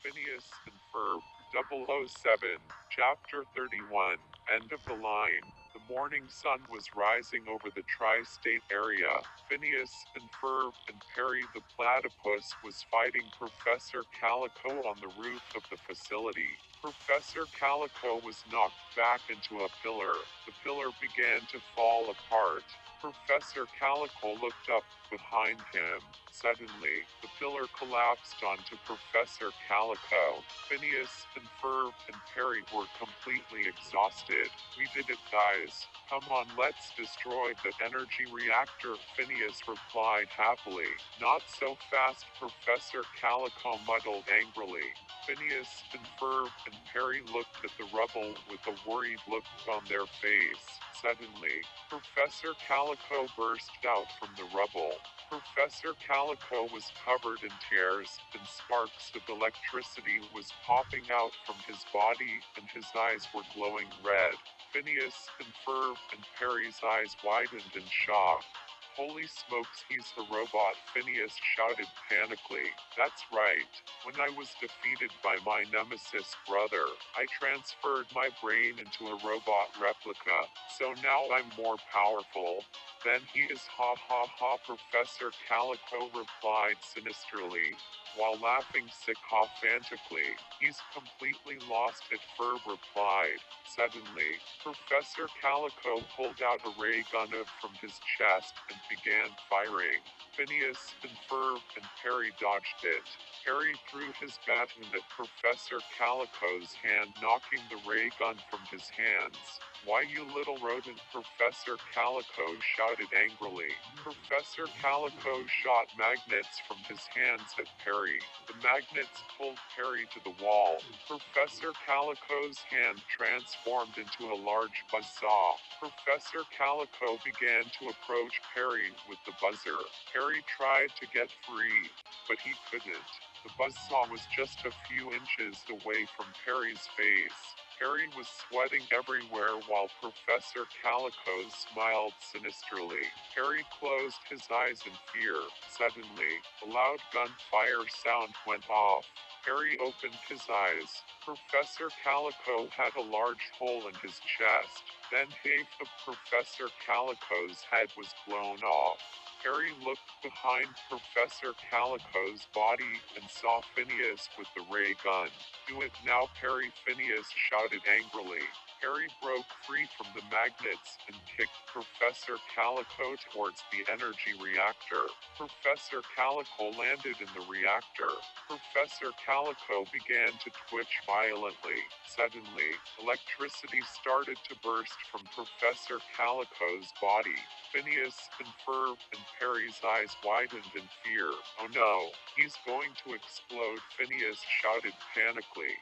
Phineas and Ferb, 007, Chapter 31, End of the Line. The morning sun was rising over the tri-state area. Phineas and Ferb and Perry the platypus was fighting Professor Calico on the roof of the facility. Professor Calico was knocked back into a pillar. The pillar began to fall apart. Professor Calico looked up behind him. Suddenly, the pillar collapsed onto Professor Calico. Phineas and Ferb and Perry were completely exhausted. "We did it, guys. Come on, let's destroy the energy reactor," Phineas replied happily. "Not so fast," Professor Calico muttered angrily. Phineas and Ferb and Perry looked at the rubble with a worried look on their face. Suddenly, Professor Calico burst out from the rubble. Professor Calico was covered in tears, and sparks of electricity was popping out from his body, and his eyes were glowing red. Phineas and Ferb and Perry's eyes widened in shock. "Holy smokes, he's the robot," Phineas shouted panically. "That's right. When I was defeated by my nemesis brother, I transferred my brain into a robot replica, so now I'm more powerful." "Then he is, ha ha ha," Professor Calico replied sinisterly, while laughing sycophantically. "He's completely lost it," Ferb replied. Suddenly, Professor Calico pulled out a ray gun from his chest and began firing. Phineas and Ferb and Perry dodged it. Perry threw his baton at Professor Calico's hand, knocking the ray gun from his hands. "Why, you little rodent," Professor Calico shouted angrily. Professor Calico shot magnets from his hands at Perry. The magnets pulled Perry to the wall. Professor Calico's hand transformed into a large buzzsaw. Professor Calico began to approach Perry with the buzzer. Perry tried to get free, but he couldn't. The buzzsaw was just a few inches away from Perry's face. Perry was sweating everywhere while Professor Calico smiled sinisterly. Perry closed his eyes in fear. Suddenly, a loud gunfire sound went off. Perry opened his eyes. Professor Calico had a large hole in his chest. Then half of Professor Calico's head was blown off. Perry looked behind Professor Calico's body and saw Phineas with the ray gun. "Do it now, Perry," Phineas shouted angrily. Perry broke free from the magnets and kicked Professor Calico towards the energy reactor. Professor Calico landed in the reactor. Professor Calico began to twitch violently. Suddenly, electricity started to burst from Professor Calico's body. Phineas and Ferb and Perry's eyes widened in fear. "Oh no, he's going to explode," Phineas shouted panically.